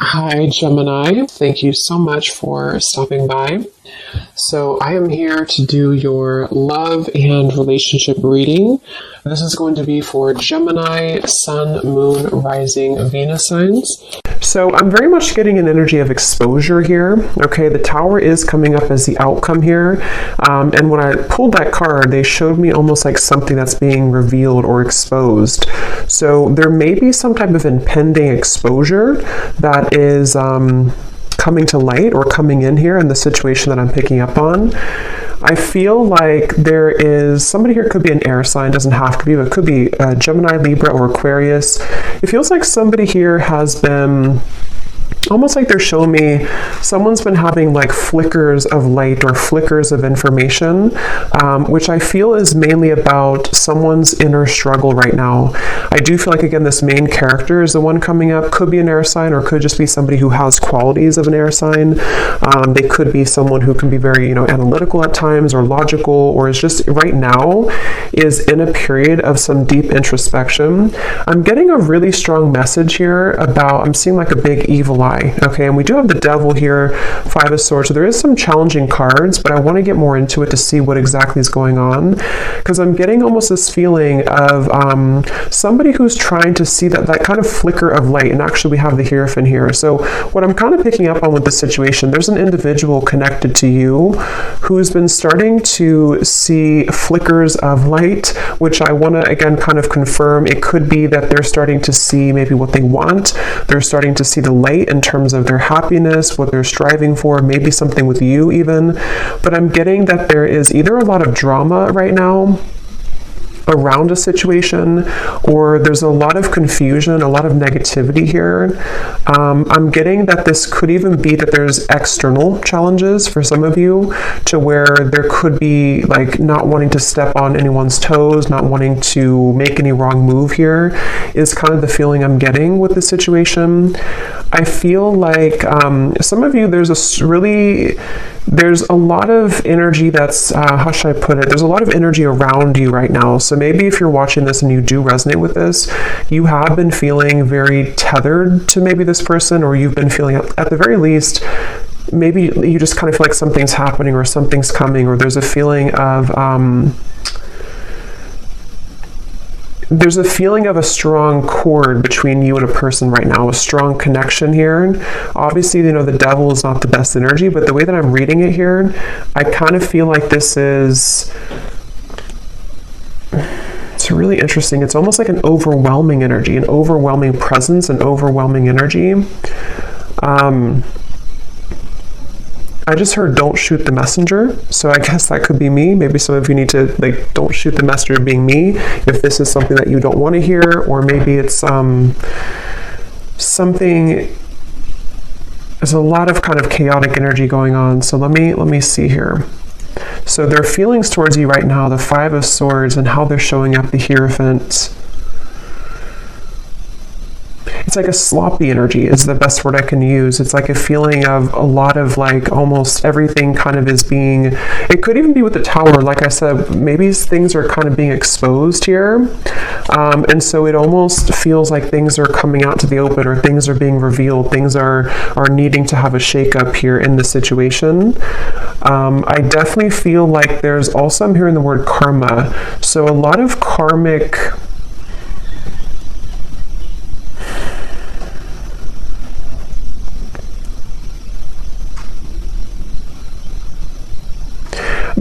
Hi, Gemini. Thank you so much for stopping by. So I am here to do your love and relationship reading. This is going to be for Gemini, Sun, Moon, Rising, Venus signs. So I'm very much getting an energy of exposure here. Okay, the Tower is coming up as the outcome here. And when I pulled that card, they showed me almost like something that's being revealed or exposed. So there may be some type of impending exposure that is coming to light or coming in here in the situation that I'm picking up on. I feel like there is somebody here, could be an air sign, doesn't have to be, but it could be Gemini, Libra, or Aquarius. It feels like somebody here has been almost like they're showing me someone's been having like flickers of light or flickers of information, which I feel is mainly about someone's inner struggle right now. I do feel like, again, this main character is the one coming up, could be an air sign or could just be somebody who has qualities of an air sign. They could be someone who can be very, analytical at times or logical, or is just right now is in a period of some deep introspection. I'm getting a really strong message here about, I'm seeing like a big evil eye. Okay, and we do have the Devil here, Five of Swords, so there is some challenging cards, but I want to get more into it to see what exactly is going on, because I'm getting almost this feeling of somebody who's trying to see that kind of flicker of light, and actually we have the Hierophant here. So what I'm kind of picking up on with this situation, there's an individual connected to you who's been starting to see flickers of light, which I want to, again, kind of confirm. It could be that they're starting to see maybe what they want, they're starting to see the light in terms of their happiness, what they're striving for, maybe something with you even. But I'm getting that there is either a lot of drama right now around a situation, or there's a lot of confusion, a lot of negativity here. I'm getting that this could even be that there's external challenges for some of you, to where there could be like not wanting to step on anyone's toes, not wanting to make any wrong move here, is kind of the feeling I'm getting with this situation. I feel like some of you, there's a lot of energy that's, how should I put it? There's a lot of energy around you right now. So maybe if you're watching this and you do resonate with this, you have been feeling very tethered to maybe this person, or you've been feeling, at the very least, maybe you just kind of feel like something's happening or something's coming, or there's a feeling of, a strong cord between you and a person right now, a strong connection here. Obviously, the Devil is not the best energy, but the way that I'm reading it here, I kind of feel like this is, it's really interesting. It's almost like an overwhelming energy, an overwhelming presence, an overwhelming energy. I just heard don't shoot the messenger, so I guess that could be me. Maybe some of you need to, like, don't shoot the messenger being me, if this is something that you don't want to hear, or maybe it's something, there's a lot of kind of chaotic energy going on. So let me see here. So their feelings towards you right now, the Five of Swords, and how they're showing up, the Hierophant. It's like a sloppy energy is the best word I can use. It's like a feeling of a lot of like almost everything kind of is being, it could even be with the Tower, like I said, maybe things are kind of being exposed here. And so it almost feels like things are coming out to the open, or things are being revealed, things are needing to have a shakeup here in the situation. I definitely feel like there's also, I'm hearing the word karma. So a lot of karmic,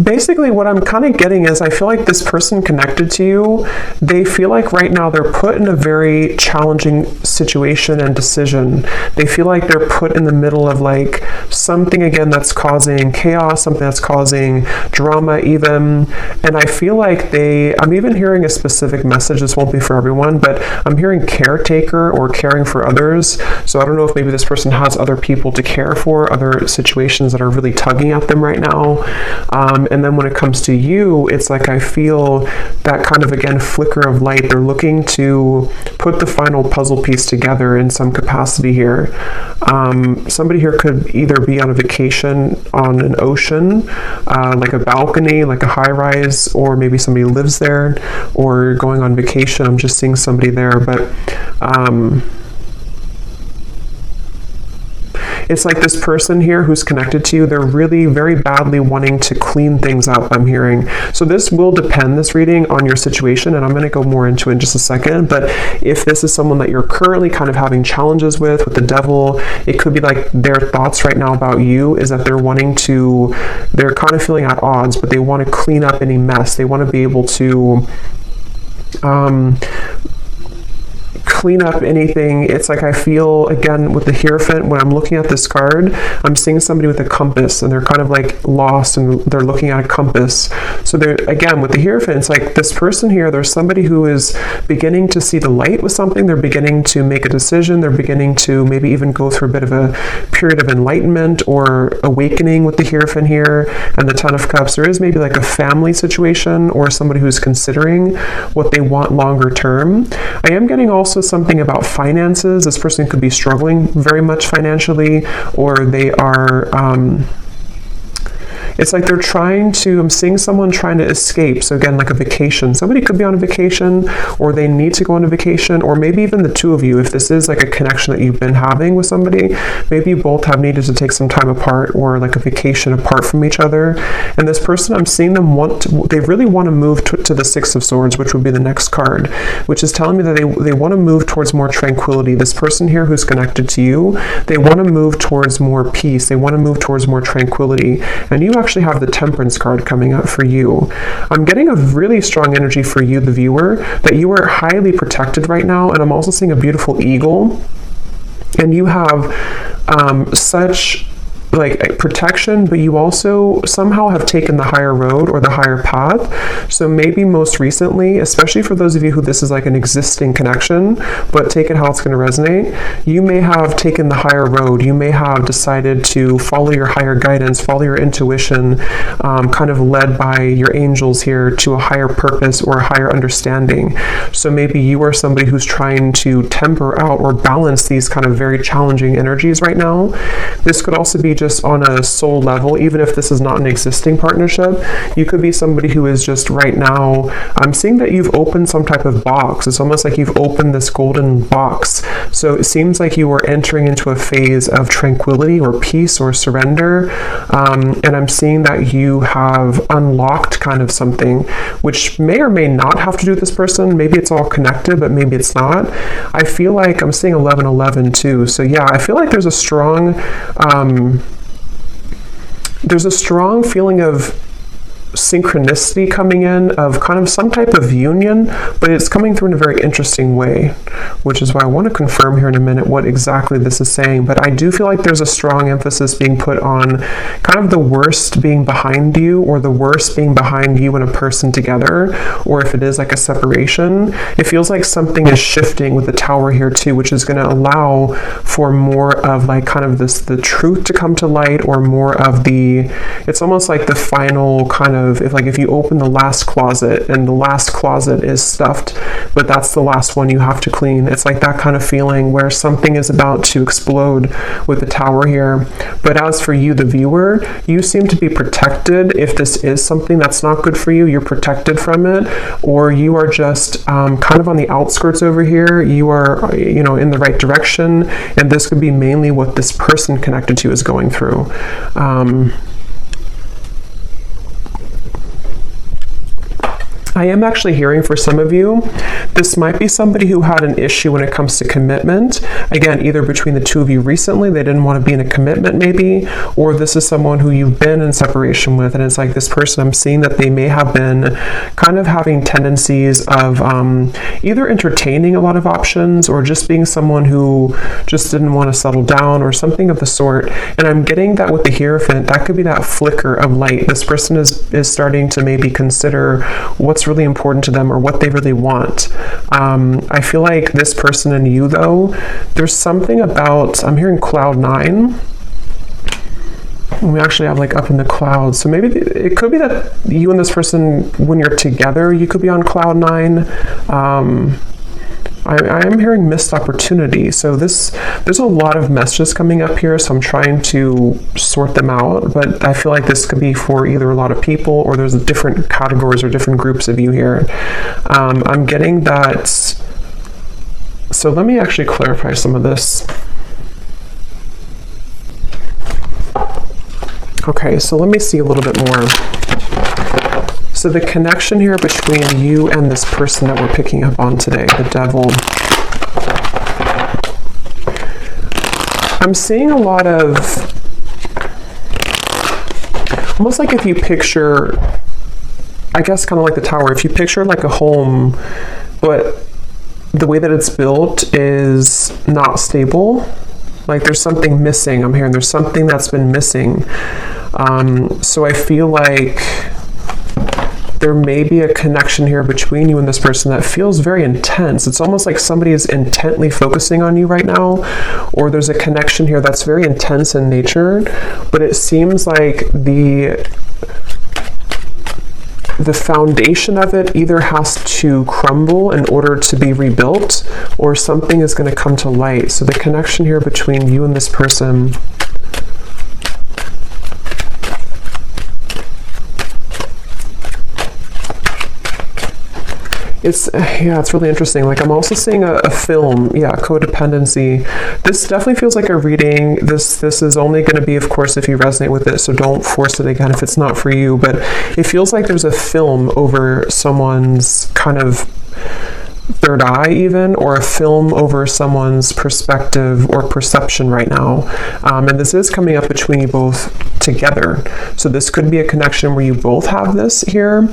basically what I'm kind of getting is, I feel like this person connected to you, they feel like right now they're put in a very challenging situation and decision. They feel like they're put in the middle of like something, again, that's causing chaos, something that's causing drama even. And I feel like I'm even hearing a specific message. This won't be for everyone, but I'm hearing caretaker or caring for others. So I don't know if maybe this person has other people to care for, other situations that are really tugging at them right now. And then when it comes to you, it's like I feel that kind of, again, flicker of light. They're looking to put the final puzzle piece together in some capacity here. Somebody here could either be on a vacation on an ocean, like a balcony, like a high-rise, or maybe somebody lives there, or going on vacation. I'm just seeing somebody there, but It's like this person here who's connected to you, they're really very badly wanting to clean things up, I'm hearing. So this will depend, this reading, on your situation, and I'm going to go more into it in just a second. But if this is someone that you're currently kind of having challenges with the devil, it could be like their thoughts right now about you is that they're kind of feeling at odds, but they want to clean up any mess. They want to be able to clean up anything. It's like I feel, again, with the Hierophant, when I'm looking at this card, I'm seeing somebody with a compass, and they're kind of like lost, and they're looking at a compass. So they're, again, with the Hierophant, it's like this person here, there's somebody who is beginning to see the light with something. They're beginning to make a decision. They're beginning to maybe even go through a bit of a period of enlightenment or awakening with the Hierophant here, and the Ten of Cups. There is maybe like a family situation or somebody who's considering what they want longer term. I am getting also something about finances. This person could be struggling very much financially, or they are it's like they're trying to, I'm seeing someone trying to escape. So again, like a vacation. Somebody could be on a vacation, or they need to go on a vacation, or maybe even the two of you, if this is like a connection that you've been having with somebody, maybe you both have needed to take some time apart, or like a vacation apart from each other. And this person, I'm seeing them they really want to move to the Six of Swords, which would be the next card, which is telling me that they want to move towards more tranquility. This person here who's connected to you, they want to move towards more peace. They want to move towards more tranquility. And you actually have the Temperance card coming up for you. I'm getting a really strong energy for you, the viewer, that you are highly protected right now. And I'm also seeing a beautiful eagle. And you have such like protection, but you also somehow have taken the higher road or the higher path. So maybe most recently, especially for those of you who this is like an existing connection, but take it how it's going to resonate, you may have taken the higher road. You may have decided to follow your higher guidance, follow your intuition, kind of led by your angels here to a higher purpose or a higher understanding. So maybe you are somebody who's trying to temper out or balance these kind of very challenging energies right now. This could also be just on a soul level, even if this is not an existing partnership. You could be somebody who is just right now, I'm seeing that you've opened some type of box. It's almost like you've opened this golden box. So it seems like you are entering into a phase of tranquility or peace or surrender. And I'm seeing that you have unlocked kind of something, which may or may not have to do with this person. Maybe it's all connected, but maybe it's not. I feel like I'm seeing 1111 too. So yeah, I feel like there's a strong feeling of synchronicity coming in, of kind of some type of union, but it's coming through in a very interesting way, which is why I want to confirm here in a minute what exactly this is saying. But I do feel like there's a strong emphasis being put on kind of the worst being behind you, or the worst being behind you and a person together, or if it is like a separation, it feels like something is shifting with the Tower here too, which is going to allow for more of like kind of the truth to come to light, or more of it's almost like the final kind of, if you open the last closet and the last closet is stuffed, but that's the last one you have to clean. It's like that kind of feeling where something is about to explode with the Tower here. But as for you, the viewer, you seem to be protected. If this is something that's not good for you, you're protected from it, or you are just kind of on the outskirts over here. You are, in the right direction, and this could be mainly what this person connected to you is going through. I am actually hearing for some of you, this might be somebody who had an issue when it comes to commitment. Again, either between the two of you recently, they didn't want to be in a commitment maybe, or this is someone who you've been in separation with, and it's like this person, I'm seeing that they may have been kind of having tendencies of either entertaining a lot of options, or just being someone who just didn't want to settle down, or something of the sort. And I'm getting that with the Hierophant, that could be that flicker of light. This person is starting to maybe consider what's really important to them, or what they really want. I feel like this person and you, though, there's something about, I'm hearing cloud 9. We actually have like up in the clouds. So maybe it could be that you and this person, when you're together, you could be on cloud 9. I am hearing missed opportunity. So there's a lot of messages coming up here, so I'm trying to sort them out, but I feel like this could be for either a lot of people, or there's different categories or different groups of you here. I'm getting that. So let me actually clarify some of this. Okay, so let me see a little bit more. So the connection here between you and this person that we're picking up on today, the devil. I'm seeing a lot of, almost like if you picture, I guess kind of like the tower, if you picture like a home, but the way that it's built is not stable. Like there's something missing. I'm hearing there's something that's been missing. So I feel like there may be a connection here between you and this person that feels very intense. It's almost like somebody is intently focusing on you right now, or there's a connection here that's very intense in nature, but it seems like the foundation of it either has to crumble in order to be rebuilt, or something is going to come to light. So the connection here between you and this person, it's really interesting. Like I'm also seeing a film, codependency. This definitely feels like a reading. This is only going to be, of course, if you resonate with it, so don't force it again if it's not for you, but it feels like there's a film over someone's kind of third eye even, or a film over someone's perspective or perception right now. And this is coming up between you both together. So this could be a connection where you both have this here,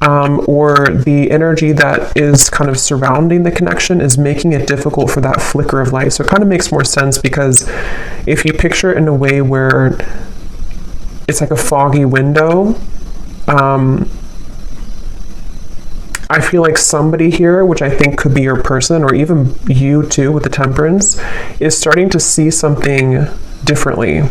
or the energy that is kind of surrounding the connection is making it difficult for that flicker of light. So it kind of makes more sense, because if you picture it in a way where it's like a foggy window, I feel like somebody here, which I think could be your person, or even you too with the Temperance, is starting to see something differently,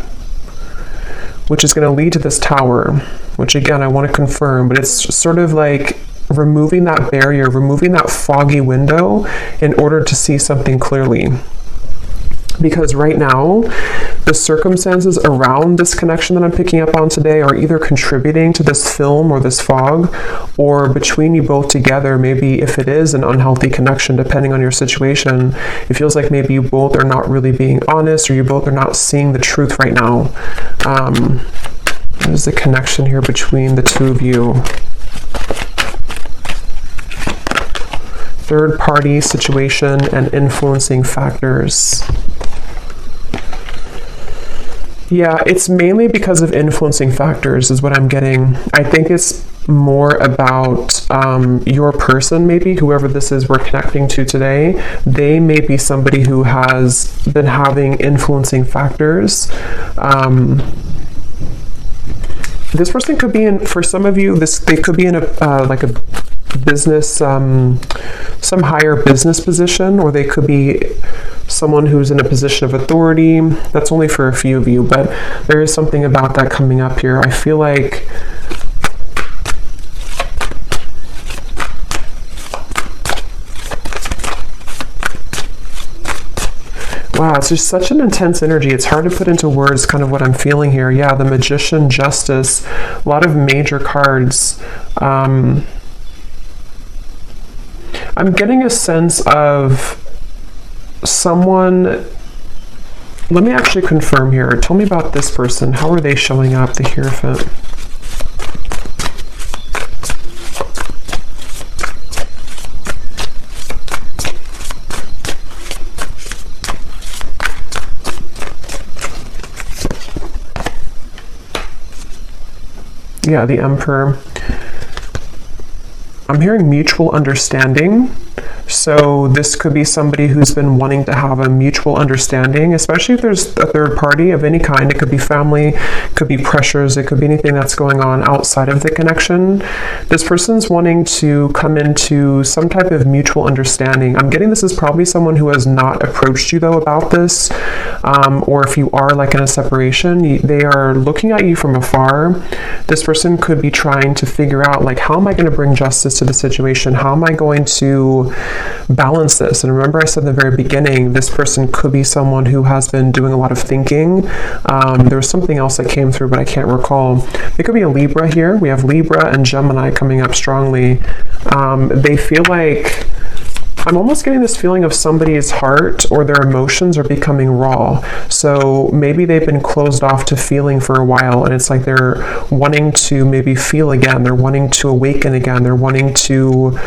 which is going to lead to this Tower, which again, I want to confirm, but it's sort of like removing that barrier, removing that foggy window in order to see something clearly. Because right now, the circumstances around this connection that I'm picking up on today are either contributing to this film or this fog, or between you both together, maybe if it is an unhealthy connection, depending on your situation, it feels like maybe you both are not really being honest, or you both are not seeing the truth right now. There's the connection here between the two of you. Third party situation and influencing factors. Yeah, it's mainly because of influencing factors is what I'm getting. I think it's more about your person, maybe, whoever this is we're connecting to today. They may be somebody who has been having influencing factors. This person could be in, for some of you, they could be in like a business, some higher business position, or they could be someone who's in a position of authority. That's only for a few of you, but there is something about that coming up here. I feel like wow, it's just such an intense energy. It's hard to put into words kind of what I'm feeling here. Yeah, the Magician, Justice, a lot of major cards. I'm getting a sense of someone. Let me actually confirm here. Tell me about this person. How are they showing up? The Hierophant. Yeah, the Emperor. I'm hearing mutual understanding. So this could be somebody who's been wanting to have a mutual understanding, especially if there's a third party of any kind. It could be family, it could be pressures, it could be anything that's going on outside of the connection. This person's wanting to come into some type of mutual understanding. I'm getting this is probably someone who has not approached you though about this, or if you are like in a separation, they are looking at you from afar. This person could be trying to figure out, like, how am I going to bring justice to the situation? How am I going to balance this? And remember, I said in the very beginning, this person could be someone who has been doing a lot of thinking. There was something else that came through, but I can't recall. It could be a Libra here. We have Libra and Gemini coming up strongly. They feel like I'm almost getting this feeling of somebody's heart or their emotions are becoming raw. So maybe they've been closed off to feeling for a while, and it's like they're wanting to maybe feel again. They're wanting to awaken again. They're wanting to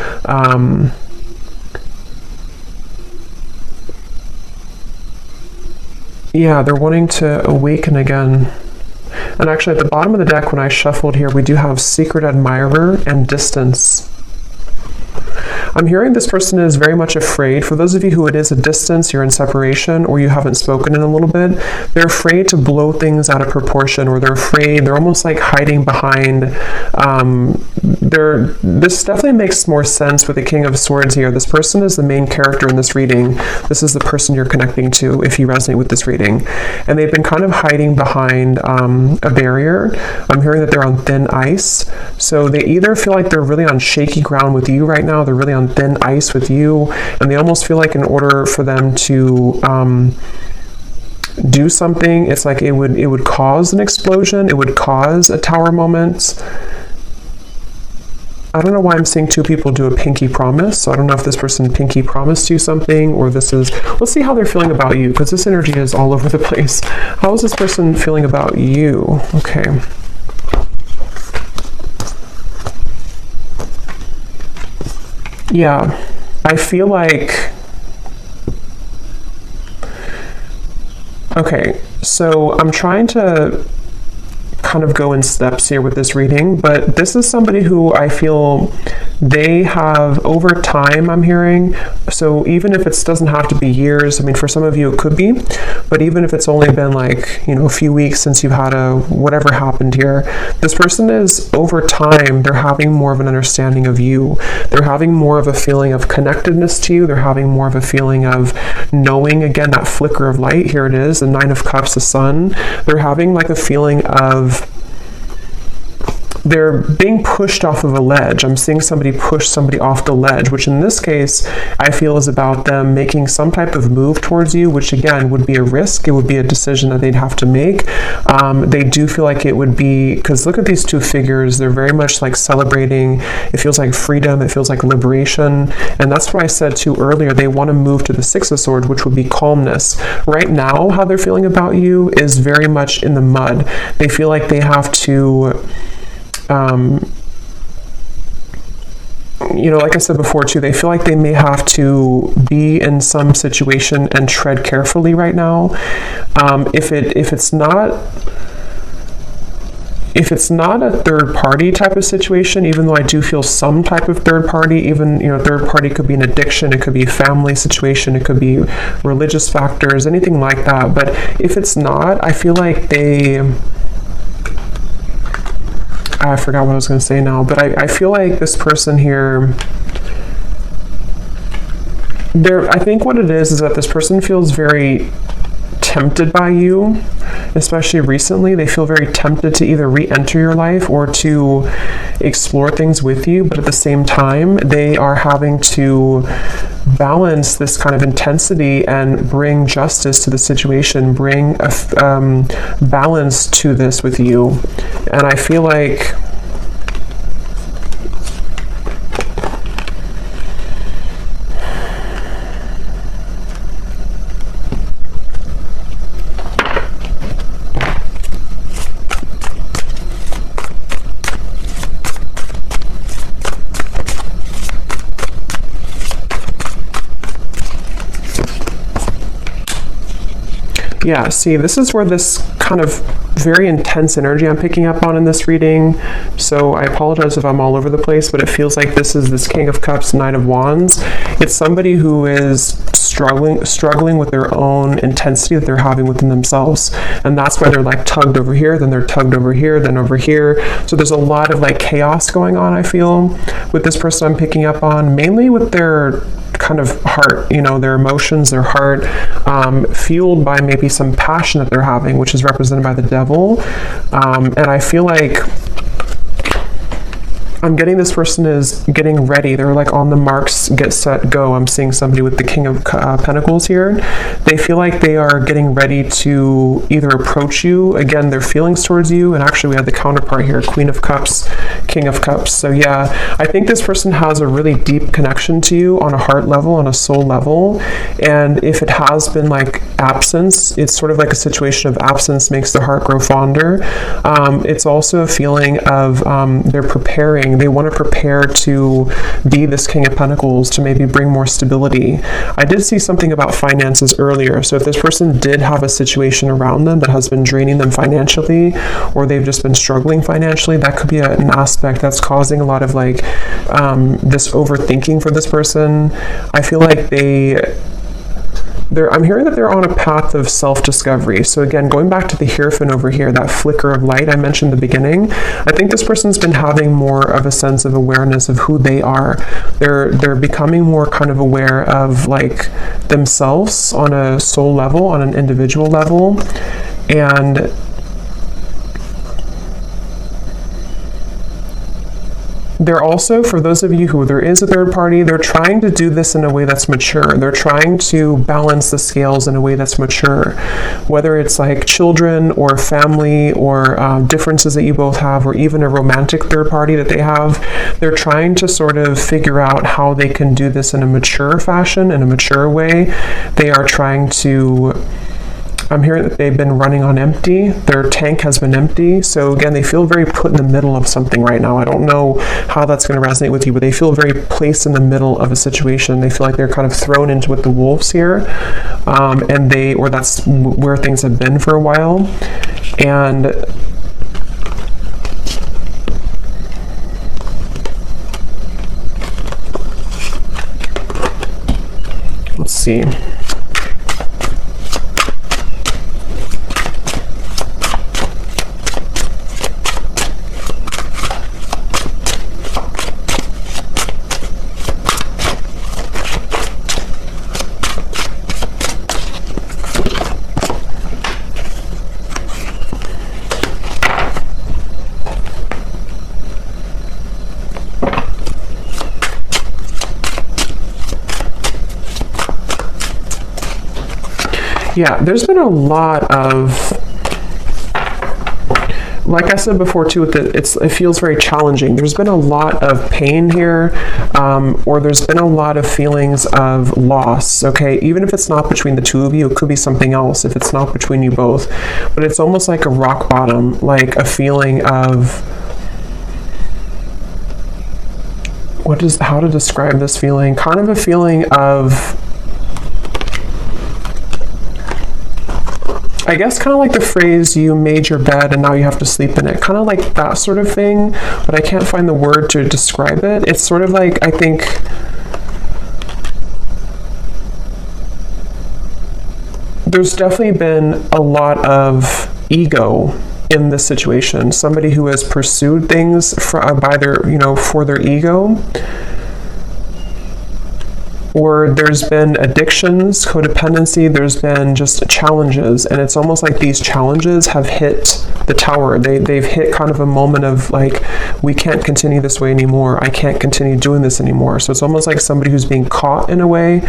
they're wanting to awaken again. And actually at the bottom of the deck when I shuffled here, we do have secret admirer and distance. I'm hearing this person is very much afraid. For those of you who it is a distance, you're in separation, or you haven't spoken in a little bit, they're afraid to blow things out of proportion, or they're almost like hiding behind, this definitely makes more sense with the King of Swords here. This person is the main character in this reading. This is the person you're connecting to if you resonate with this reading. And they've been kind of hiding behind a barrier. I'm hearing that they're on thin ice. So they either feel like they're really on shaky ground with you right now, they're really on thin ice with you, and they almost feel like in order for them to do something, it's like it would cause an explosion, it would cause a tower moment. I don't know why I'm seeing two people do a pinky promise, so I don't know if this person pinky promised you something, or this is, let's see how they're feeling about you, because this energy is all over the place. How is this person feeling about you? Okay. Yeah, I feel like, okay, so I'm trying to kind of go in steps here with this reading, but this is somebody who I feel they have over time, I'm hearing. So even if it doesn't have to be years, I mean, for some of you it could be, but even if it's only been like, a few weeks since you've had whatever happened here, this person is over time, they're having more of an understanding of you. They're having more of a feeling of connectedness to you. They're having more of a feeling of knowing, again, that flicker of light. Here it is, the Nine of Cups, the Sun. They're having like a feeling of they're being pushed off of a ledge. I'm seeing somebody push somebody off the ledge, which in this case, I feel is about them making some type of move towards you, which again would be a risk. It would be a decision that they'd have to make. They do feel like it would be, because look at these two figures, they're very much like celebrating. It feels like freedom, it feels like liberation. And that's what I said too earlier. They want to move to the Six of Swords, which would be calmness. Right now, how they're feeling about you is very much in the mud. They feel like they have to like I said before too, they feel like they may have to be in some situation and tread carefully right now. If it's not a third party type of situation, even though I do feel some type of third party, even, third party could be an addiction, it could be a family situation, it could be religious factors, anything like that. But if it's not, I feel like I forgot what I was going to say now, but I feel like this person here, I think what it is that this person feels very tempted by you, especially recently. They feel very tempted to either re-enter your life or to explore things with you, but at the same time, they are having to balance this kind of intensity and bring justice to the situation, bring a balance to this with you. And I feel like yeah, see, this is where this kind of very intense energy I'm picking up on in this reading. So I apologize if I'm all over the place, but it feels like this is this King of Cups, Knight of Wands. It's somebody who is struggling with their own intensity that they're having within themselves. And that's why they're like tugged over here, then they're tugged over here, then over here. So there's a lot of like chaos going on, I feel, with this person I'm picking up on, mainly with their kind of heart, their emotions, their heart, fueled by maybe some passion that they're having, which is represented by the devil. And I feel like I'm getting this person is getting ready. They're like on the marks, get set, go. I'm seeing somebody with the King of Pentacles here. They feel like they are getting ready to either approach you. Again, their feelings towards you. And actually we have the counterpart here, Queen of Cups, King of Cups. So yeah, I think this person has a really deep connection to you on a heart level, on a soul level. And if it has been like absence, it's sort of like a situation of absence makes the heart grow fonder. It's also a feeling of they're preparing. They want to prepare to be this King of Pentacles, to maybe bring more stability. I did see something about finances earlier. So if this person did have a situation around them that has been draining them financially, or they've just been struggling financially, that could be an aspect that's causing a lot of like this overthinking for this person. I feel like I'm hearing that they're on a path of self-discovery. So again, going back to the Hierophant over here, that flicker of light I mentioned in the beginning, I think this person's been having more of a sense of awareness of who they are. They're becoming more kind of aware of like themselves on a soul level, on an individual level. And they're also, for those of you who there is a third party, they're trying to do this in a way that's mature. They're trying to balance the scales in a way that's mature. Whether it's like children or family or differences that you both have, or even a romantic third party that they have, they're trying to sort of figure out how they can do this in a mature fashion, in a mature way. They are trying to... I'm hearing that they've been running on empty. Their tank has been empty. So again, they feel very put in the middle of something right now. I don't know how that's going to resonate with you, but they feel very placed in the middle of a situation. They feel like they're kind of thrown into with the wolves here. Or that's where things have been for a while. And let's see. Yeah, there's been a lot of, like I said before too, it feels very challenging. There's been a lot of pain here, or there's been a lot of feelings of loss, okay? Even if it's not between the two of you, it could be something else if it's not between you both. But it's almost like a rock bottom, like a feeling of, how to describe this feeling? Kind of a feeling of, I guess kind of like the phrase, you made your bed and now you have to sleep in it. Kind of like that sort of thing, but I can't find the word to describe it. It's sort of like, I think, there's definitely been a lot of ego in this situation. Somebody who has pursued things for their ego. Or there's been addictions, codependency, there's been just challenges, and it's almost like these challenges have hit the tower. They've hit kind of a moment of like, we can't continue this way anymore. I can't continue doing this anymore. So it's almost like somebody who's being caught in a way.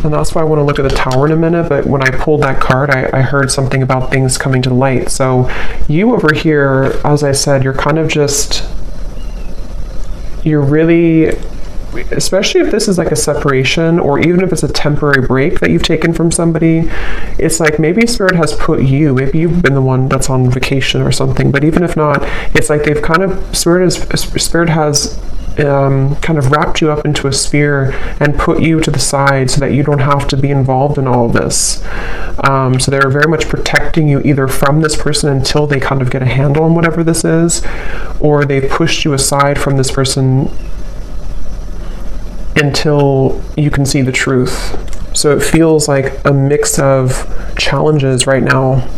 And that's why I want to look at the tower in a minute, but when I pulled that card, I heard something about things coming to light. So you over here, as I said, you're kind of just, you're really, especially if this is like a separation, or even if it's a temporary break that you've taken from somebody, it's like maybe Spirit has put you, maybe you've been the one that's on vacation or something, but even if not, it's like they've kind of, Spirit has kind of wrapped you up into a sphere and put you to the side so that you don't have to be involved in all of this. So they're very much protecting you either from this person until they kind of get a handle on whatever this is, or they've pushed you aside from this person until you can see the truth. So it feels like a mix of challenges right now.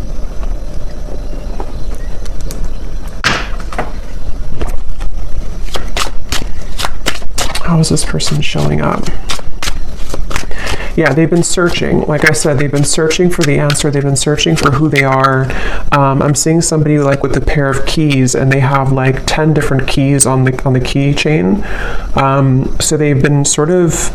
How is this person showing up? Yeah, they've been searching. Like I said, they've been searching for the answer. They've been searching for who they are. I'm seeing somebody like with a pair of keys, and they have like 10 different keys on the keychain. So they've been sort of,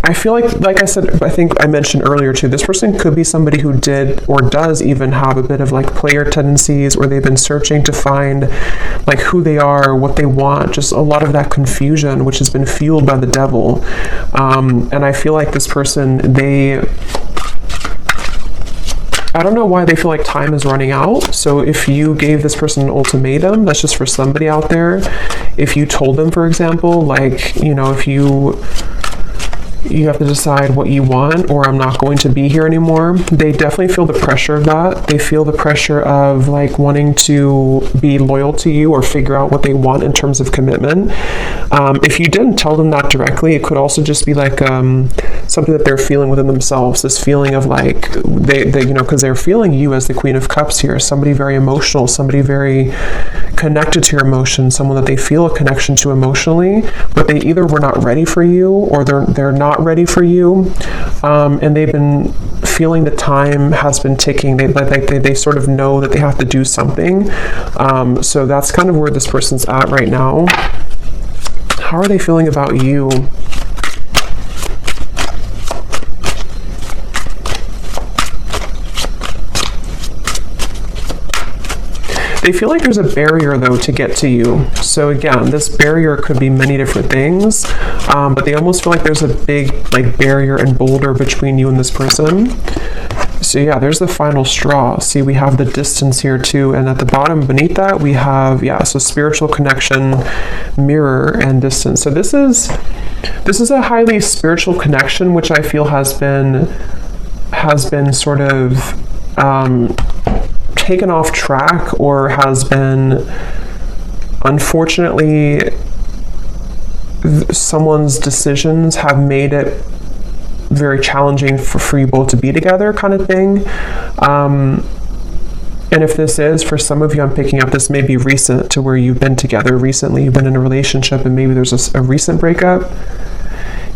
I feel like I said, I think I mentioned earlier too, this person could be somebody who did or does even have a bit of like player tendencies, or they've been searching to find like who they are, what they want, just a lot of that confusion, which has been fueled by the devil. And I feel like this person, I don't know why they feel like time is running out. So if you gave this person an ultimatum, that's just for somebody out there. If you told them, for example, like, you know, if you have to decide what you want, or I'm not going to be here anymore. They definitely feel the pressure of that. They feel the pressure of like wanting to be loyal to you or figure out what they want in terms of commitment. If you didn't tell them that directly, it could also just be like something that they're feeling within themselves, this feeling of like, they you know, because they're feeling you as the Queen of Cups here, somebody very emotional, somebody very connected to your emotions, someone that they feel a connection to emotionally, but they either were not ready for you, or they're not ready for you, and they've been feeling the time has been ticking. They sort of know that they have to do something. So that's kind of where this person's at right now. How are they feeling about you? They feel like there's a barrier, though, to get to you. So again, this barrier could be many different things, but they almost feel like there's a big like barrier and boulder between you and this person. So yeah, there's the final straw. See, we have the distance here too, and at the bottom beneath that we have, yeah, so spiritual connection, mirror, and distance. So this is a highly spiritual connection, which I feel has been sort of taken off track, or has been, unfortunately, someone's decisions have made it very challenging for you both to be together, kind of thing. And if this is, for some of you, I'm picking up this may be recent, to where you've been together recently, you've been in a relationship, and maybe there's a recent breakup.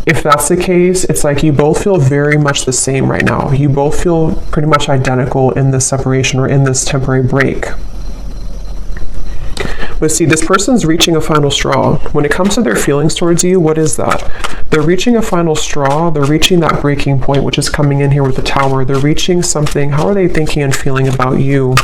If that's the case, it's like you both feel very much the same right now. You both feel pretty much identical in this separation, or in this temporary break. But see, this person's reaching a final straw. When it comes to their feelings towards you, what is that? They're reaching a final straw. They're reaching that breaking point, which is coming in here with the Tower. They're reaching something. How are they thinking and feeling about you?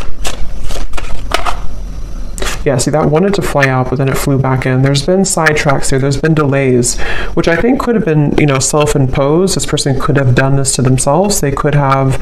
Yeah, see, that wanted to fly out, but then it flew back in. There's been sidetracks here. There's been delays, which I think could have been, you know, self-imposed. This person could have done this to themselves. They could have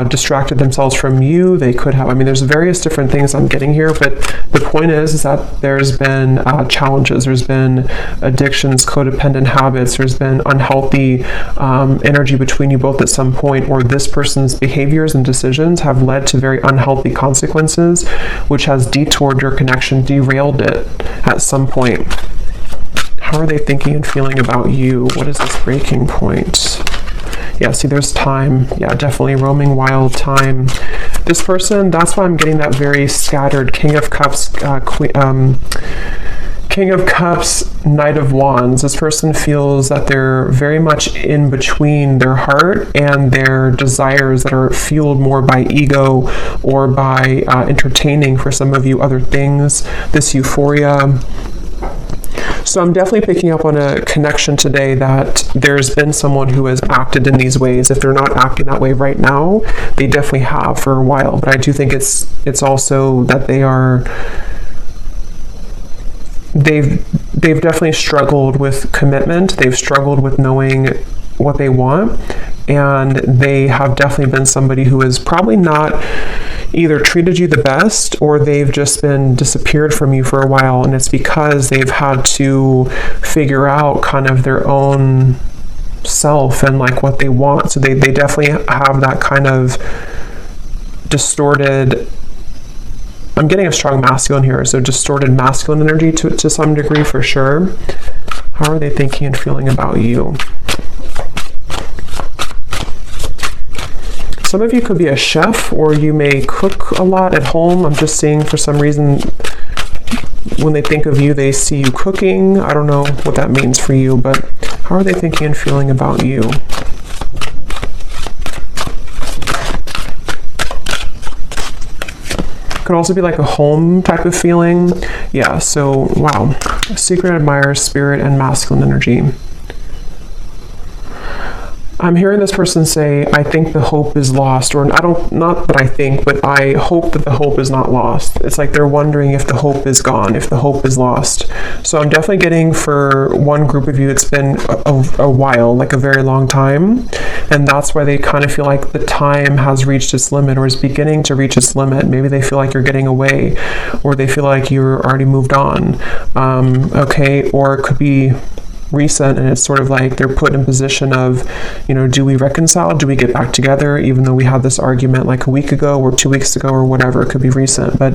distracted themselves from you. They could have, I mean, there's various different things I'm getting here, but the point is that there's been challenges. There's been addictions, codependent habits. There's been unhealthy energy between you both at some point, or this person's behaviors and decisions have led to very unhealthy consequences, which has detoured your connection, derailed it at some point. How are they thinking and feeling about you? What is this breaking point? Yeah, see, there's time. Yeah, definitely roaming wild time. This person, that's why I'm getting that very scattered King of Cups, King of Cups, Knight of Wands. This person feels that they're very much in between their heart and their desires that are fueled more by ego, or by entertaining, for some of you, other things, this euphoria. So I'm definitely picking up on a connection today that there's been someone who has acted in these ways. If they're not acting that way right now, they definitely have for a while. But I do think it's also that they've definitely struggled with commitment. They've struggled with knowing what they want, and they have definitely been somebody who has probably not either treated you the best, or they've just been disappeared from you for a while, and it's because they've had to figure out kind of their own self and like what they want. So they definitely have that kind of distorted, I'm getting a strong masculine here, so distorted masculine energy to some degree, for sure. How are they thinking and feeling about you? Some of you could be a chef, or you may cook a lot at home. I'm just seeing, for some reason, when they think of you, they see you cooking. I don't know what that means for you, but How are they thinking and feeling about you? Could also be like a home type of feeling. Yeah, so wow. Secret admirer, spirit, and masculine energy. I'm hearing this person say, I think the hope is lost, or not that I think, but I hope that the hope is not lost. It's like they're wondering if the hope is gone, if the hope is lost. So I'm definitely getting, for one group of you, it's been a while, like a very long time. And that's why they kind of feel like the time has reached its limit, or is beginning to reach its limit. Maybe they feel like you're getting away, or they feel like you're already moved on. Okay, or it could be recent, and it's sort of like they're put in position of, you know, do we reconcile? Do we get back together? Even though we had this argument like a week ago or 2 weeks ago or whatever, it could be recent. But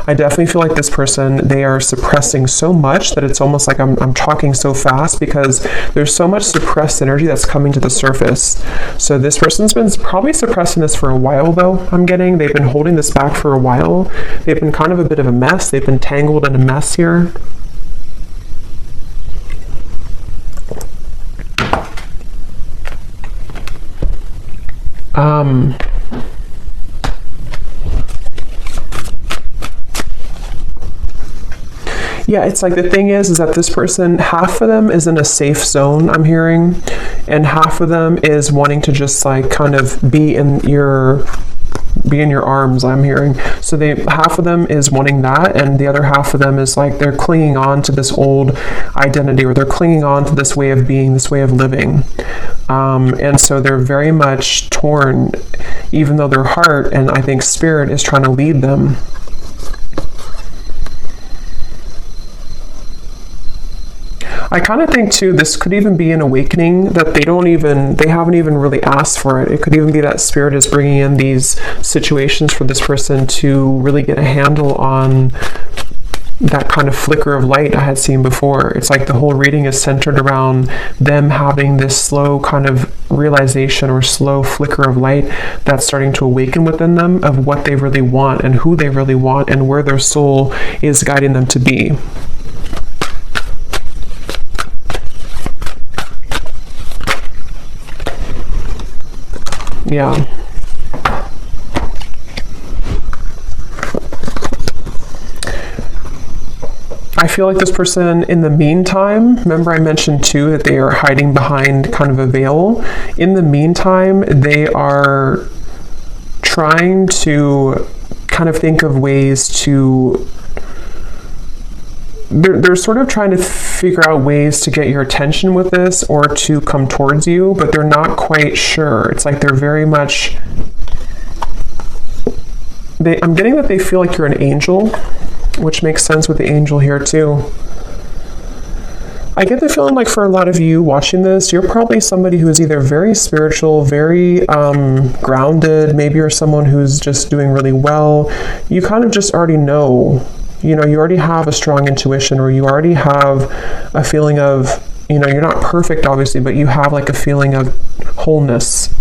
I definitely feel like this person, they are suppressing so much that it's almost like I'm talking so fast, because there's so much suppressed energy that's coming to the surface. So this person's been probably suppressing this for a while, though. I'm getting they've been holding this back for a while. They've been kind of a bit of a mess. They've been tangled in a mess here. Yeah, it's like the thing is that this person, half of them is in a safe zone, I'm hearing, and half of them is wanting to just like kind of be in your arms, I'm hearing. So half of them is wanting that, and the other half of them is like they're clinging on to this old identity, or they're clinging on to this way of being, this way of living. And so they're very much torn, even though their heart and I think spirit is trying to lead them. I kind of think too, this could even be an awakening that they haven't even really asked for it. It could even be that spirit is bringing in these situations for this person to really get a handle on that kind of flicker of light I had seen before. It's like the whole reading is centered around them having this slow kind of realization or slow flicker of light that's starting to awaken within them of what they really want and who they really want and where their soul is guiding them to be. Yeah. I feel like this person, in the meantime, remember I mentioned too that they are hiding behind kind of a veil. In the meantime, they are trying to kind of think of ways to, they're sort of trying to figure out ways to get your attention with this or to come towards you, but they're not quite sure. It's like they're very much, I'm getting that they feel like you're an angel, which makes sense with the angel here too. I get the feeling like for a lot of you watching this, you're probably somebody who is either very spiritual, very grounded, maybe you're someone who's just doing really well. You kind of just already know, you know, you already have a strong intuition, or you already have a feeling of, you know, you're not perfect obviously, but you have like a feeling of wholeness.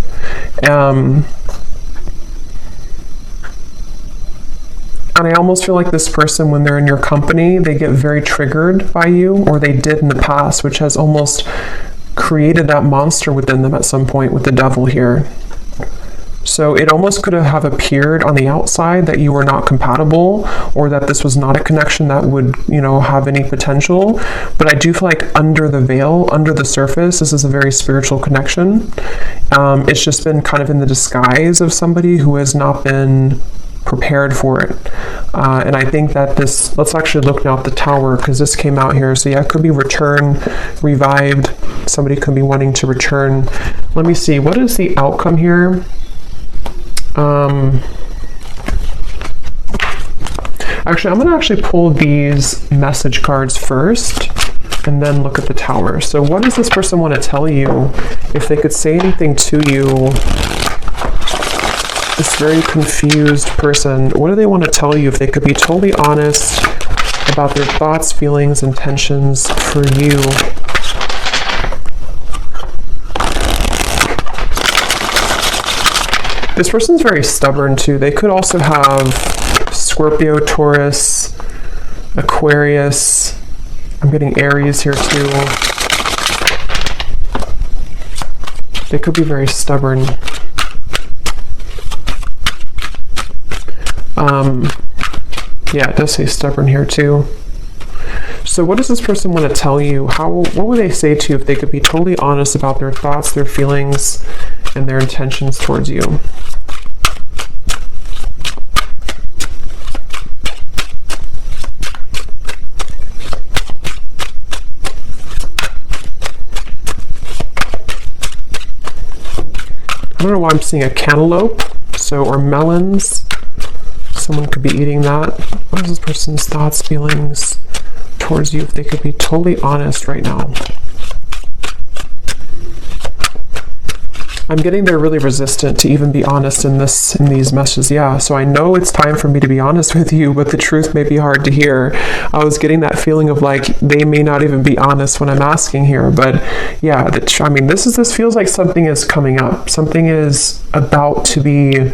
And I almost feel like this person, when they're in your company, they get very triggered by you, or they did in the past, which has almost created that monster within them at some point with the devil here. So it almost could have appeared on the outside that you were not compatible, or that this was not a connection that would, you know, have any potential. But I do feel like under the veil, under the surface, this is a very spiritual connection. It's just been kind of in the disguise of somebody who has not been prepared for it. And I think that this, let's actually look now at the Tower, because this came out here. So yeah, it could be return, revived. Somebody could be wanting to return. Let me see, what is the outcome here? Actually, I'm going to pull these message cards first and then look at the Tower. So what does this person want to tell you? If they could say anything to you, this very confused person, what do they want to tell you? If they could be totally honest about their thoughts, feelings, intentions for you. This person's very stubborn too. They could also have Scorpio, Taurus, Aquarius. I'm getting Aries here too. They could be very stubborn. Yeah, it does say stubborn here too. So what does this person want to tell you? What would they say to you if they could be totally honest about their thoughts, their feelings, and their intentions towards you? I don't know why I'm seeing a cantaloupe, or melons. Someone could be eating that. What is this person's thoughts, feelings towards you if they could be totally honest right now? I'm getting they're really resistant to even be honest in these messages. Yeah, so I know it's time for me to be honest with you, but the truth may be hard to hear. I was getting that feeling of like they may not even be honest when I'm asking here, but yeah, this feels like something is coming up. Something is about to be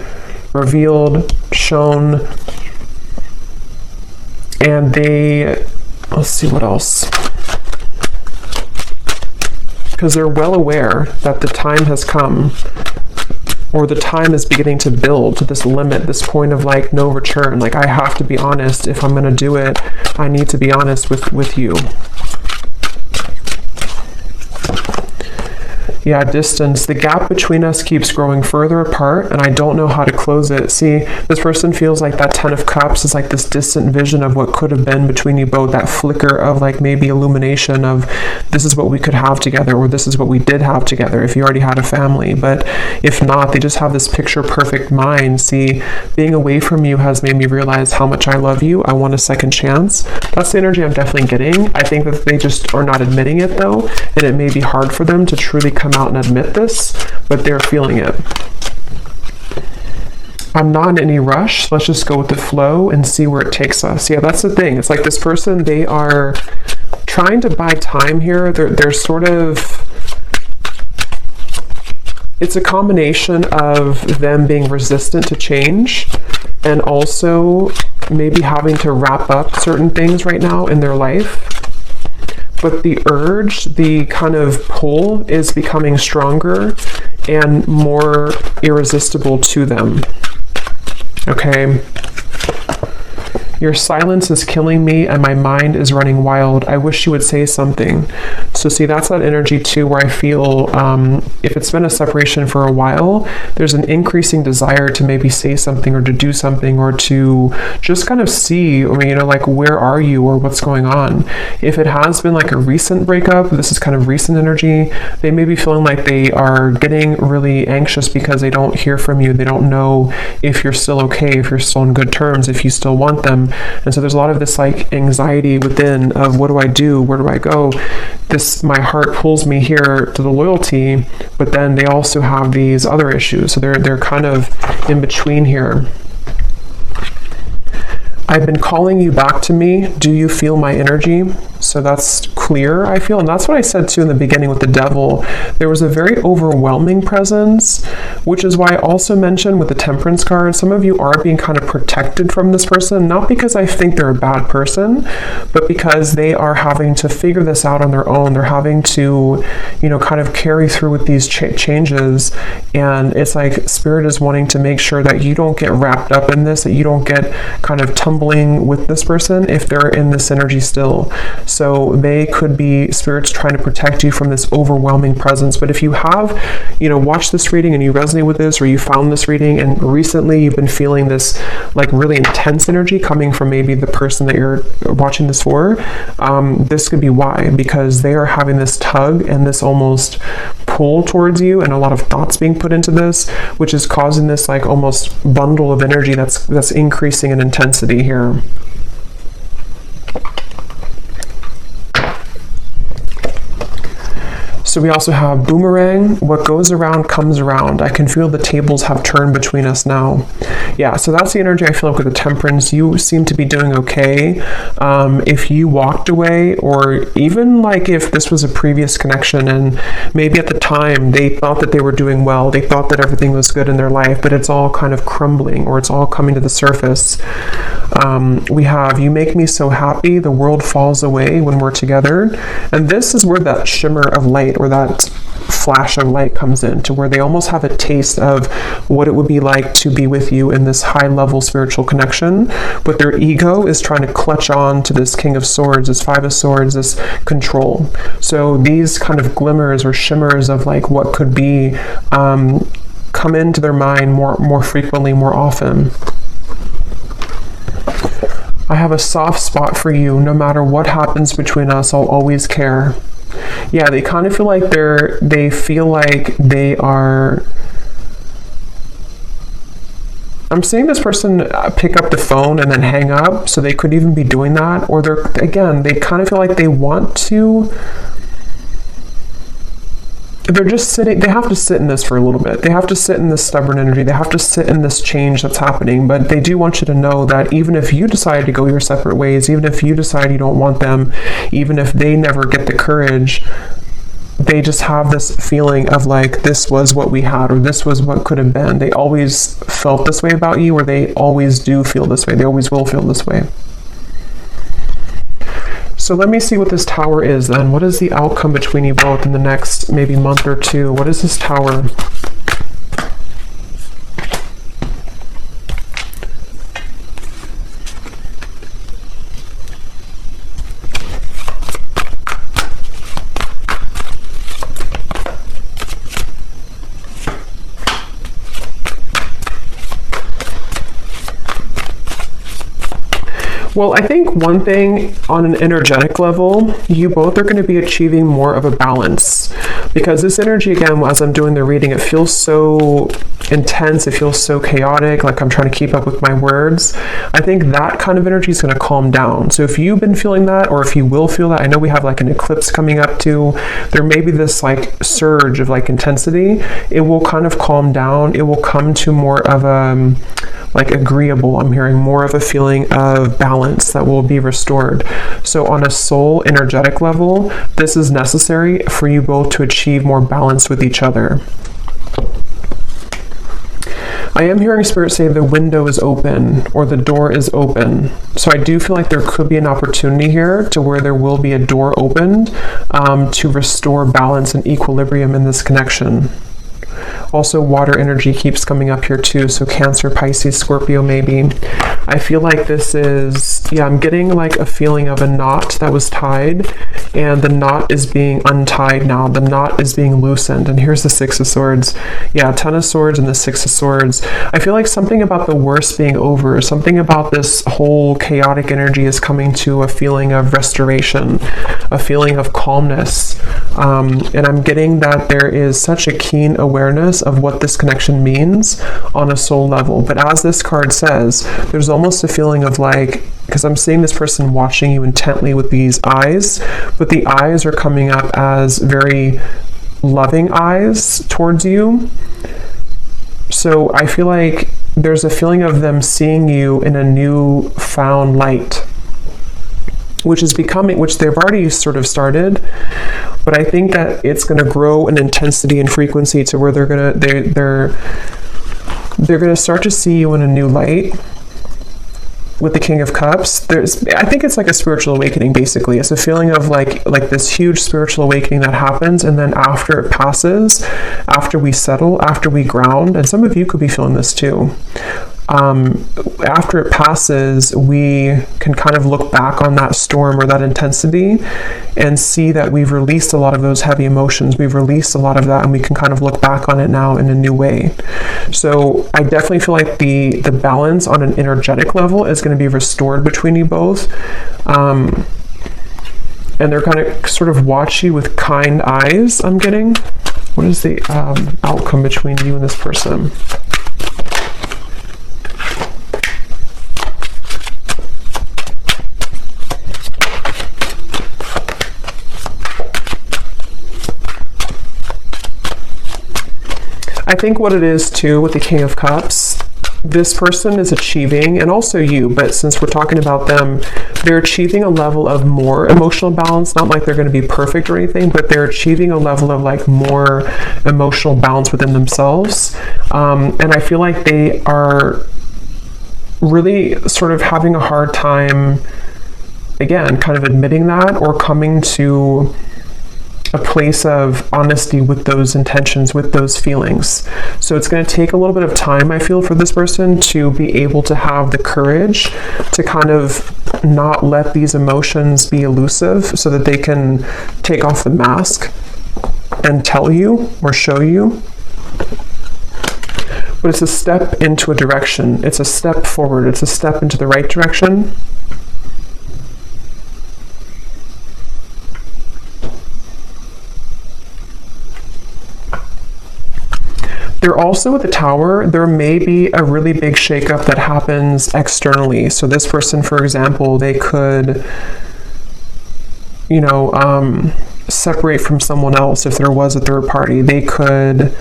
revealed, shown, and let's see what else. Because they're well aware that the time has come, or the time is beginning to build to this limit, this point of like no return. Like, I have to be honest. If I'm going to do it, I need to be honest with you. Yeah, distance. The gap between us keeps growing further apart, and I don't know how to close it. See, this person feels like that 10 of Cups is like this distant vision of what could have been between you both, that flicker of like maybe illumination of this is what we could have together, or this is what we did have together if you already had a family. But if not, they just have this picture perfect mind. See, being away from you has made me realize how much I love you. I want a second chance. That's the energy I'm definitely getting. I think that they just are not admitting it though, and it may be hard for them to truly come out and admit this, but they're feeling it. I'm not in any rush. Let's just go with the flow and see where it takes us. Yeah, that's the thing. It's like this person, they are trying to buy time here. They're sort of, it's a combination of them being resistant to change and also maybe having to wrap up certain things right now in their life. But the urge, the kind of pull is becoming stronger and more irresistible to them. Okay. Your silence is killing me and my mind is running wild. I wish you would say something. So see, that's that energy too, where I feel if it's been a separation for a while, there's an increasing desire to maybe say something or to do something or to just kind of see, like where are you or what's going on. If it has been like a recent breakup, this is kind of recent energy, they may be feeling like they are getting really anxious because they don't hear from you. They don't know if you're still okay, if you're still on good terms, if you still want them. And so there's a lot of this like anxiety within of what do I do? Where do I go? My heart pulls me here to the loyalty, but then they also have these other issues. So they're kind of in between here. I've been calling you back to me. Do you feel my energy? So that's clear, I feel. And that's what I said too in the beginning with the devil. There was a very overwhelming presence, which is why I also mentioned with the Temperance card, some of you are being kind of protected from this person, not because I think they're a bad person, but because they are having to figure this out on their own. They're having to, kind of carry through with these changes. And it's like Spirit is wanting to make sure that you don't get wrapped up in this, that you don't get kind of tumbling with this person if they're in this energy still. So they could be spirits trying to protect you from this overwhelming presence. But if you have, watched this reading and you resonate with this, or you found this reading and recently you've been feeling this like really intense energy coming from maybe the person that you're watching this for, this could be why, because they are having this tug and this almost pull towards you and a lot of thoughts being put into this, which is causing this like almost bundle of energy that's increasing in intensity here. So we also have boomerang. What goes around comes around. I can feel the tables have turned between us now. Yeah, so that's the energy I feel like with the Temperance. You seem to be doing okay. If you walked away, or even like if this was a previous connection and maybe at the time they thought that they were doing well, they thought that everything was good in their life, but it's all kind of crumbling or it's all coming to the surface. We have, you make me so happy, the world falls away when we're together. And this is where that shimmer of light or that flash of light comes in, to where they almost have a taste of what it would be like to be with you in this high level spiritual connection, but their ego is trying to clutch on to this King of Swords, this Five of Swords, this control. So these kind of glimmers or shimmers of like what could be come into their mind more frequently, more often. I have a soft spot for you. No matter what happens between us, I'll always care. Yeah, they kind of feel like they feel like they are. I'm seeing this person pick up the phone and then hang up, so they could even be doing that. Or they kind of feel like they want to. They're just sitting, they have to sit in this for a little bit. They have to sit in this stubborn energy. They have to sit in this change that's happening. But they do want you to know that even if you decide to go your separate ways, even if you decide you don't want them, even if they never get the courage, they just have this feeling of like, this was what we had, or this was what could have been. They always felt this way about you, or they always do feel this way. They always will feel this way. So let me see what this Tower is then. What is the outcome between you both in the next maybe month or two? What is this Tower? Well, I think one thing on an energetic level, you both are going to be achieving more of a balance, because this energy, again, as I'm doing the reading, it feels so intense. It feels so chaotic, like I'm trying to keep up with my words. I think that kind of energy is going to calm down. So if you've been feeling that, or if you will feel that, I know we have like an eclipse coming up too. There may be this like surge of like intensity. It will kind of calm down. It will come to more of a like agreeable. I'm hearing more of a feeling of balance that will be restored. So on a soul energetic level, this is necessary for you both to achieve more balance with each other. I am hearing Spirit say the window is open, or the door is open. So I do feel like there could be an opportunity here to where there will be a door opened to restore balance and equilibrium in this connection. Also, water energy keeps coming up here too, so Cancer, Pisces, Scorpio maybe. I feel like this is, yeah, I'm getting like a feeling of a knot that was tied, and the knot is being untied now. The knot is being loosened, and here's the Six of Swords. Yeah, Ten of Swords and the Six of Swords. I feel like something about the worst being over, something about this whole chaotic energy is coming to a feeling of restoration, a feeling of calmness. And I'm getting that there is such a keen awareness of what this connection means on a soul level. But as this card says, there's almost a feeling of like, because I'm seeing this person watching you intently with these eyes, but the eyes are coming up as very loving eyes towards you. So I feel like there's a feeling of them seeing you in a new found light, which they've already sort of started, but I think that it's going to grow in intensity and frequency to where they're going to start to see you in a new light. With the King of Cups, I think it's like a spiritual awakening, basically. It's a feeling of like this huge spiritual awakening that happens, and then after it passes, after we settle, after we ground, and some of you could be feeling this too. After it passes, we can kind of look back on that storm or that intensity and see that we've released a lot of those heavy emotions. We've released a lot of that, and we can kind of look back on it now in a new way. So I definitely feel like the balance on an energetic level is going to be restored between you both. And they're going to sort of watch you with kind eyes, I'm getting. What is the outcome between you and this person? I think what it is too with the King of Cups, this person is achieving, and also you, but since we're talking about them, they're achieving a level of more emotional balance. Not like they're going to be perfect or anything, but they're achieving a level of like more emotional balance within themselves. And I feel like they are really sort of having a hard time, again, kind of admitting that, or coming to a place of honesty with those intentions, with those feelings. So it's going to take a little bit of time, I feel, for this person to be able to have the courage to kind of not let these emotions be elusive so that they can take off the mask and tell you or show you. But it's a step into a direction. It's a step forward. It's a step into the right direction. They're also with the Tower. There may be a really big shakeup that happens externally. So this person, for example, they could, separate from someone else if there was a third party. They could,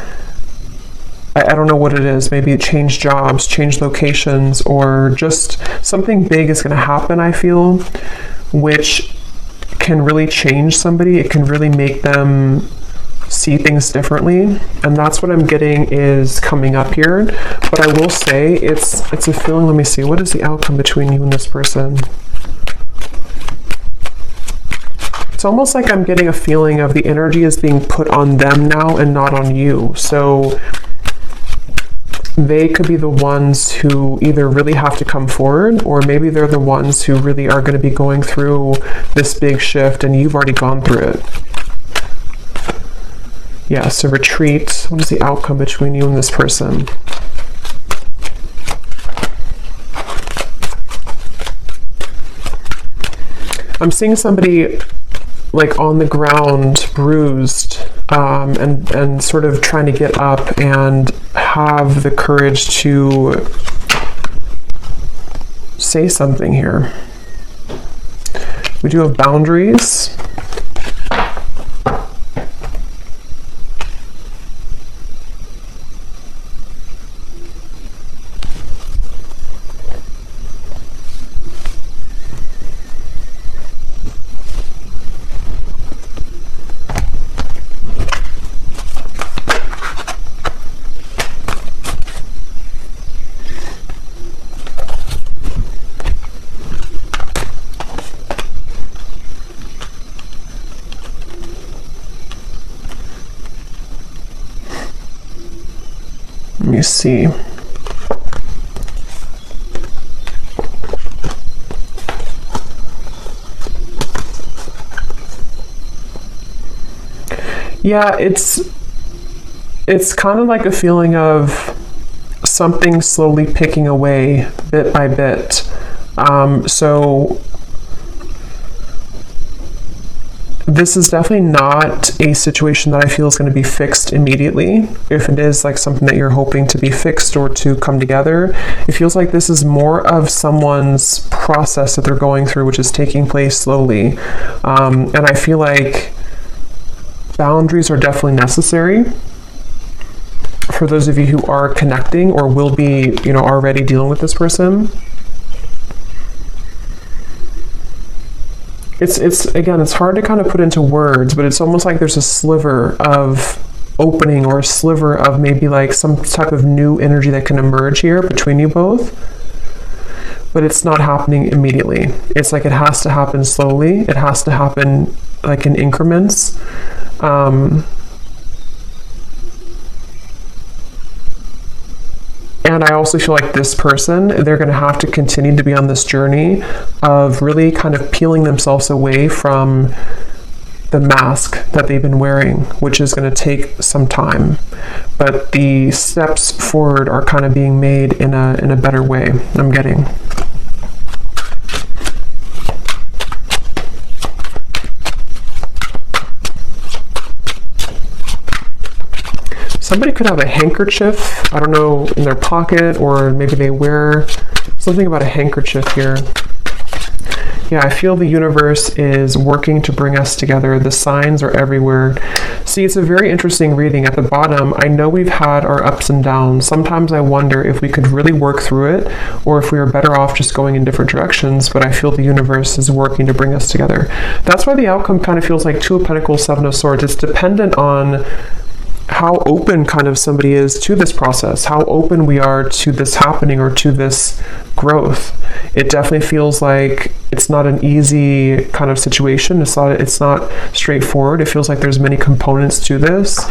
I don't know what it is, maybe change jobs, change locations, or just something big is going to happen, I feel, which can really change somebody. It can really make them see things differently, and that's what I'm getting is coming up here. But I will say it's a feeling. Let me see, what is the outcome between you and this person? It's almost like I'm getting a feeling of the energy is being put on them now and not on you. So they could be the ones who either really have to come forward, or maybe they're the ones who really are going to be going through this big shift and you've already gone through it. Yeah, so retreat. What is the outcome between you and this person? I'm seeing somebody like on the ground, bruised, and sort of trying to get up and have the courage to say something here. We do have boundaries. Let me see. Yeah, it's kind of like a feeling of something slowly picking away bit by bit. So this is definitely not a situation that I feel is going to be fixed immediately. If it is like something that you're hoping to be fixed or to come together, it feels like this is more of someone's process that they're going through, which is taking place slowly. And I feel like boundaries are definitely necessary for those of you who are connecting or will be, already dealing with this person. It's hard to kind of put into words, but it's almost like there's a sliver of opening or a sliver of maybe like some type of new energy that can emerge here between you both. But it's not happening immediately. It's like it has to happen slowly. It has to happen like in increments. And I also feel like this person, they're going to have to continue to be on this journey of really kind of peeling themselves away from the mask that they've been wearing, which is going to take some time. But the steps forward are kind of being made in a better way, I'm getting. Somebody could have a handkerchief, I don't know, in their pocket, or maybe they wear something about a handkerchief here. Yeah, I feel the universe is working to bring us together. The signs are everywhere. See, it's a very interesting reading. At the bottom, I know we've had our ups and downs. Sometimes I wonder if we could really work through it, or if we are better off just going in different directions, but I feel the universe is working to bring us together. That's why the outcome kind of feels like Two of Pentacles, Seven of Swords. It's dependent on how open kind of somebody is to this process, how open we are to this happening or to this growth. It definitely feels like it's not an easy kind of situation. It's not straightforward. It feels like there's many components to this,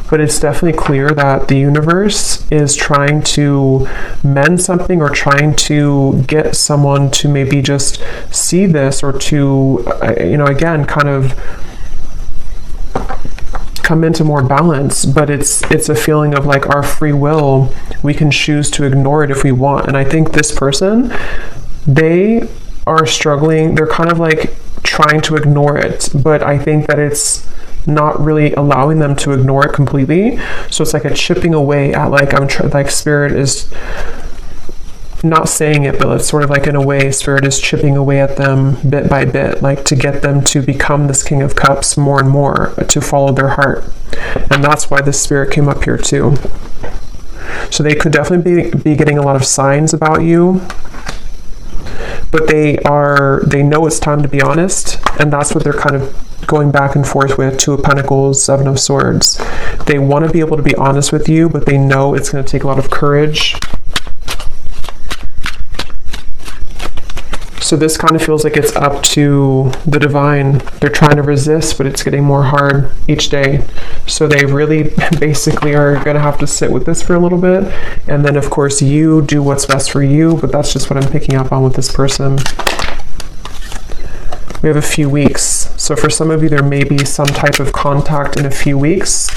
but it's definitely clear that the universe is trying to mend something or trying to get someone to maybe just see this or to, again, kind of come into more balance. But it's a feeling of like our free will. We can choose to ignore it if we want. And I think this person, they are struggling. They're kind of like trying to ignore it, but I think that it's not really allowing them to ignore it completely. So it's like a chipping away at like spirit is not saying it, but it's sort of like in a way spirit is chipping away at them bit by bit, like to get them to become this King of Cups more and more, to follow their heart. And that's why this spirit came up here too. So they could definitely be getting a lot of signs about you, but they know it's time to be honest, and that's what they're kind of going back and forth with. Two of Pentacles, Seven of Swords. They want to be able to be honest with you, but they know it's going to take a lot of courage. So this kind of feels like it's up to the divine. They're trying to resist, but it's getting more hard each day. So they really basically are going to have to sit with this for a little bit. And then, of course, you do what's best for you, but that's just what I'm picking up on with this person. We have a few weeks. So for some of you, there may be some type of contact in a few weeks.